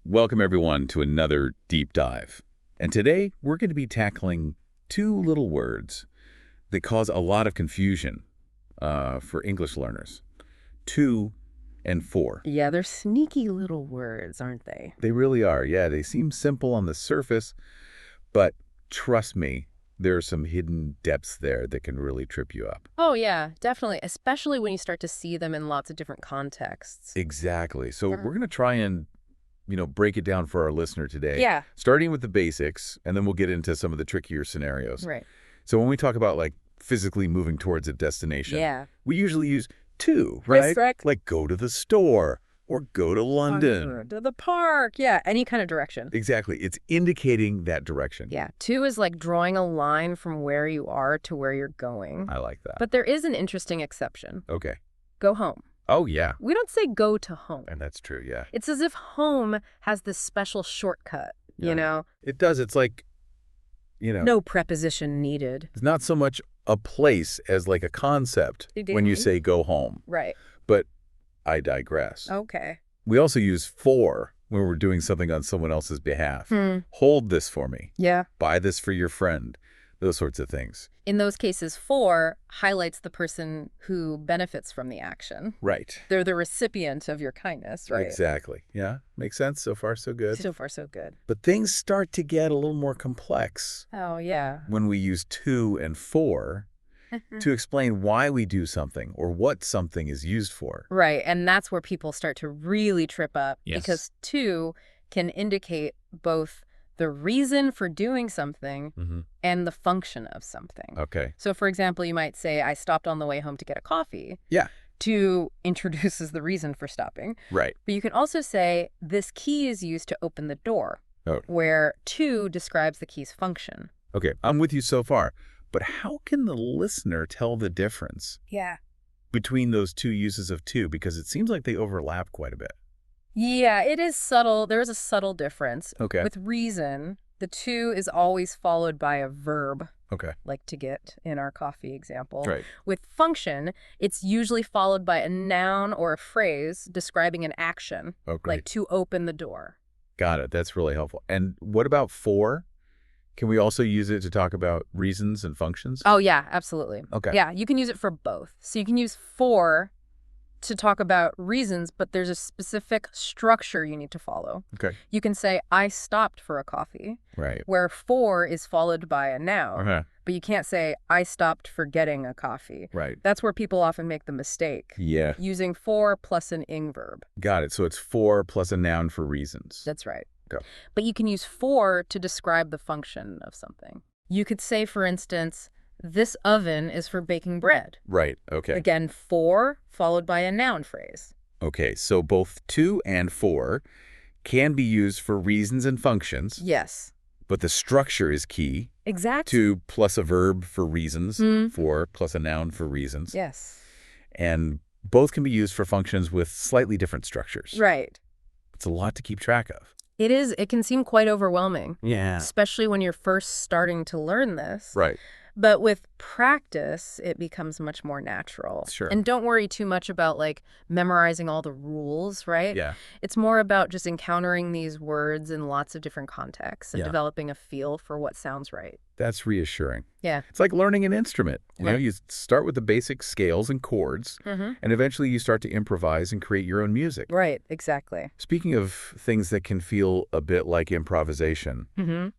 Welcome everyone to another deep dive. And today we're going to be tackling two little words that cause a lot of confusion for English learners. To and for. Yeah, they're sneaky little words, aren't they? They really are. Yeah, they seem simple on the surface, but trust me, there are some hidden depths there that can really trip you up. Oh, yeah, definitely, especially when you start to see them in lots of different contexts. Exactly. So we're going to try and break it down for our listener today. Yeah. Starting with the basics, and then we'll get into some of the trickier scenarios. Right. So when we talk about like physically moving towards a destination, Yeah. we usually use to, right? Correct. Like go to the store or go to London. To the park. Yeah, any kind of direction. Exactly. It's indicating that direction. Yeah. To is like drawing a line from where you are to where you're going. I like that. But there is an interesting exception. Okay. Go home. Oh, yeah. We don't say go to home. And that's true, yeah. It's as if home has this special shortcut, you know? It does. It's like, No preposition needed. it's not so much a place as like a concept when you say go home. Right. But I digress. Okay. We also use for when we're doing something on someone else's behalf. Hold this for me. Yeah. Buy this for your friend. Those sorts of things. In those cases, for highlights the person who benefits from the action. Right. They're the recipient of your kindness, right? Exactly. Yeah. Makes sense. So far, so good. So far, so good. But things start to get a little more complex Oh, yeah. when we use to and for to explain why we do something or what something is used for. Right. And that's where people start to really trip up. Yes. Because to can indicate both the reason for doing something and the function of something. Okay. So, for example, you might say, I stopped on the way home to get a coffee. Yeah. To introduces the reason for stopping. Right. But you can also say, this key is used to open the door, where to describes the key's function. Okay. I'm with you so far. But how can the listener tell the difference between those two uses of to? Because it seems like they overlap quite a bit. Yeah, it is subtle. There is a subtle difference. Okay. With reason, the to is always followed by a verb. Okay. Like to get in our coffee example. Right. With function, it's usually followed by a noun or a phrase describing an action. Okay. Like to open the door. Got it. That's really helpful. And what about for? Can we also use it to talk about reasons and functions? Oh, yeah, absolutely. Okay. Yeah, you can use it for both. So you can use for to talk about reasons, but there's a specific structure you need to follow. Okay. You can say, I stopped for a coffee. Right. Where for is followed by a noun. Okay. But you can't say, I stopped for getting a coffee. Right. That's where people often make the mistake. Yeah. Using for plus an ing verb. Got it. So it's for plus a noun for reasons. That's right. Okay. But you can use for to describe the function of something. You could say, for instance, this oven is for baking bread. Right. Okay. Again, for followed by a noun phrase. Okay. So both to and for can be used for reasons and functions. Yes. But the structure is key. Exactly. To plus a verb for reasons, for plus a noun for reasons. Yes. And both can be used for functions with slightly different structures. Right. It's a lot to keep track of. It is. It can seem quite overwhelming. Yeah. Especially when you're first starting to learn this. Right. But with practice, it becomes much more natural. Sure. And don't worry too much about like memorizing all the rules, right? Yeah. It's more about just encountering these words in lots of different contexts and developing a feel for what sounds right. That's reassuring. Yeah. It's like learning an instrument. You know, Right. you start with the basic scales and chords, and eventually you start to improvise and create your own music. Right. Exactly. Speaking of things that can feel a bit like improvisation,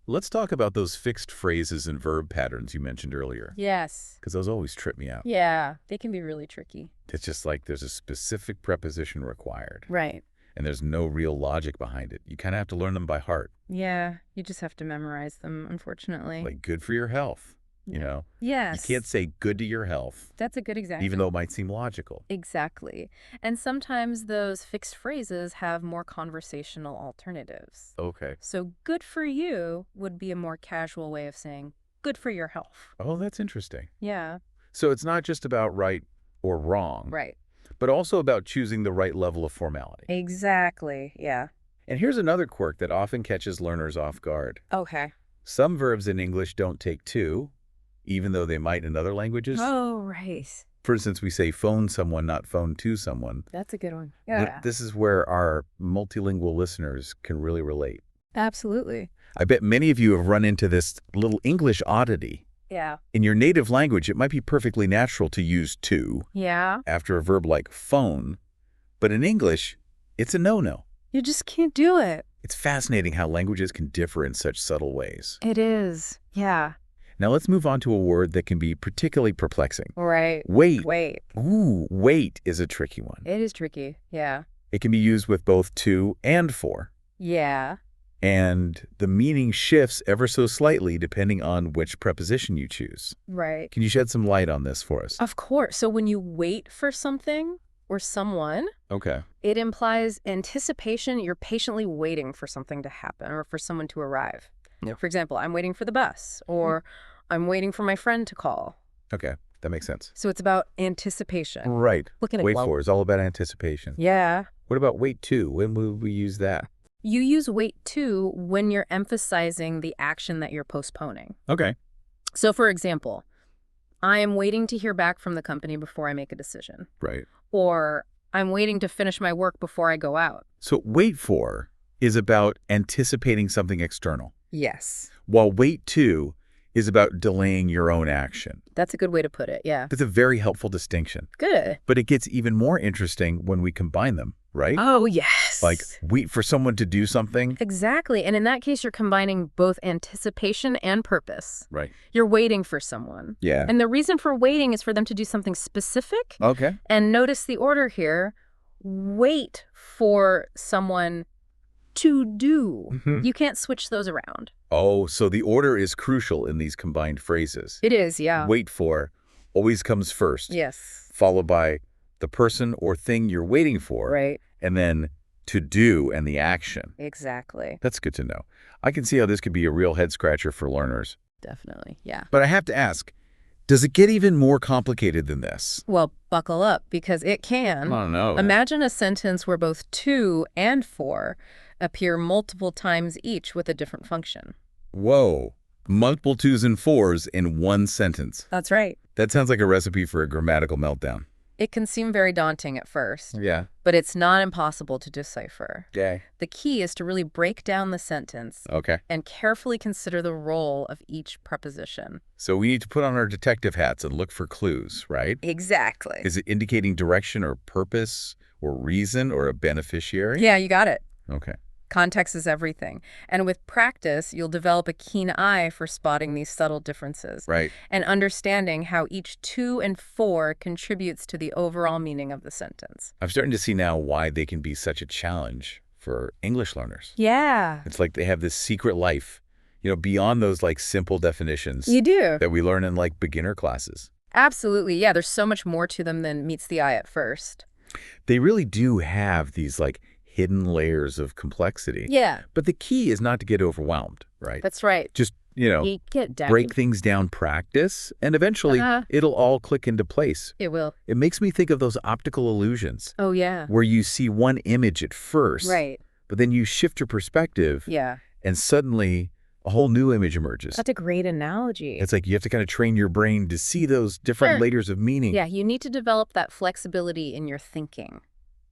let's talk about those fixed phrases and verb patterns you mentioned earlier. Yes. Because those always trip me out. Yeah. They can be really tricky. It's just like there's a specific preposition required. Right. And there's no real logic behind it. You kind of have to learn them by heart. Yeah. You just have to memorize them, unfortunately. Like good for your health, you know? Yes. You can't say good to your health, That's a good example. even though it might seem logical. Exactly. And sometimes those fixed phrases have more conversational alternatives. Okay. So good for you would be a more casual way of saying good for your health. Oh, that's interesting. Yeah. So it's not just about right or wrong, Right. but also about choosing the right level of formality. Exactly. Yeah. And here's another quirk that often catches learners off guard. Okay. Some verbs in English don't take to, even though they might in other languages. Oh, right. For instance, we say phone someone, not phone to someone. That's a good one. This is where our multilingual listeners can really relate. Absolutely. I bet many of you have run into this little English oddity. Yeah. In your native language, it might be perfectly natural to use to Yeah. after a verb like phone, but in English, it's a no-no. You just can't do it. It's fascinating how languages can differ in such subtle ways. It is. Yeah. Now let's move on to a word that can be particularly perplexing. Right. Wait. Wait. Ooh, wait is a tricky one. It is tricky. Yeah. It can be used with both to and for. Yeah. And the meaning shifts ever so slightly depending on which preposition you choose. Right. Can you shed some light on this for us? Of course. So when you wait for something or someone, Okay. it implies anticipation. You're patiently waiting for something to happen or for someone to arrive. Yep. For example, I'm waiting for the bus, or I'm waiting for my friend to call. Okay, that makes sense. So it's about anticipation. Right. Looking at Wait for is all about anticipation. Yeah. What about wait to? When would we use that? You use wait to when you're emphasizing the action that you're postponing. Okay. So for example, I am waiting to hear back from the company before I make a decision. Right. Or I'm waiting to finish my work before I go out. So wait for is about anticipating something external, Yes. while wait to is about delaying your own action. That's a good way to put it, yeah. That's a very helpful distinction. Good. But it gets even more interesting when we combine them, right? Oh, yes. Like wait for someone to do something. Exactly. And in that case, you're combining both anticipation and purpose. Right. You're waiting for someone. Yeah. And the reason for waiting is for them to do something specific. Okay. And notice the order here. Wait for someone to do. Mhm. You can't switch those around. Oh, so the order is crucial in these combined phrases. It is, yeah. Wait for always comes first, Yes. followed by the person or thing you're waiting for, Right. and then to do and the action. Exactly. That's good to know. I can see how this could be a real head scratcher for learners. Definitely, yeah. But I have to ask, does it get even more complicated than this? Well, buckle up, because it can. I don't know. Imagine a sentence where both to and for appear multiple times each with a different function. Whoa. Multiple twos and fours in one sentence. That's right. That sounds like a recipe for a grammatical meltdown. It can seem very daunting at first, Yeah. but it's not impossible to decipher. Okay. The key is to really break down the sentence Okay. and carefully consider the role of each preposition. So we need to put on our detective hats and look for clues, right? Exactly. Is it indicating direction or purpose or reason or a beneficiary? Yeah, you got it. Okay. Context is everything. And with practice, you'll develop a keen eye for spotting these subtle differences Right. and understanding how each to and for contributes to the overall meaning of the sentence. I'm starting to see now why they can be such a challenge for English learners. Yeah. It's like they have this secret life, beyond those like simple definitions You do. that we learn in like beginner classes. Absolutely. Yeah, there's so much more to them than meets the eye at first. They really do have these like hidden layers of complexity. Yeah, But the key is not to get overwhelmed, right? that's right. Just, You get down. break things down, practice, and eventually it'll all click into place. It will. It makes me think of those optical illusions Oh, yeah. where you see one image at first, Right. but then you shift your perspective Yeah. and suddenly a whole new image emerges. That's a great analogy. It's like you have to kind of train your brain to see those different Sure. layers of meaning. Yeah, you need to develop that flexibility in your thinking.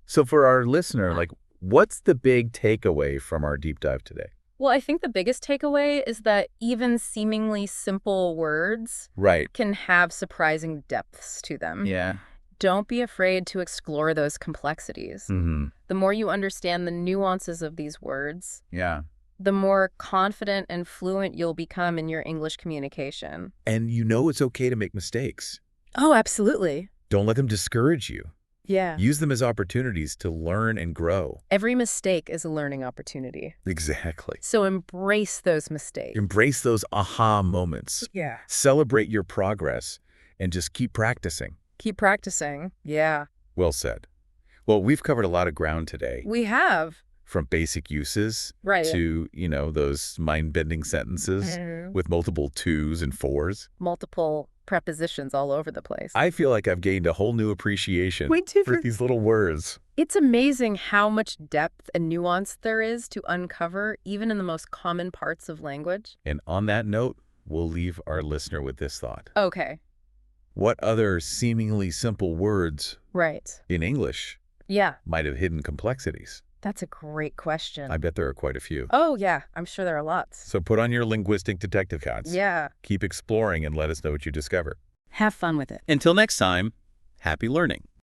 So for our listener, like, what's the big takeaway from our deep dive today? Well, I think the biggest takeaway is that even seemingly simple words Right. can have surprising depths to them. Yeah. Don't be afraid to explore those complexities. Mm-hmm. The more you understand the nuances of these words, Yeah. the more confident and fluent you'll become in your English communication. And it's okay to make mistakes. Oh, absolutely. Don't let them discourage you. Yeah. Use them as opportunities to learn and grow. Every mistake is a learning opportunity. Exactly. So embrace those mistakes. Embrace those aha moments. Yeah. Celebrate your progress and just keep practicing. Keep practicing. Yeah. Well said. Well, we've covered a lot of ground today, We have. from basic uses Right. to, those mind-bending sentences Mhm. with multiple twos and fours. Multiple prepositions all over the place. I feel like I've gained a whole new appreciation Me too. for these little words. It's amazing how much depth and nuance there is to uncover, even in the most common parts of language. And on that note, we'll leave our listener with this thought. Okay. What other seemingly simple words Right. in English Yeah, might have hidden complexities? that's a great question. I bet there are quite a few. Oh, yeah, I'm sure there are lots. So put on your linguistic detective hats. Yeah. Keep exploring and let us know what you discover. Have fun with it. Until next time, happy learning.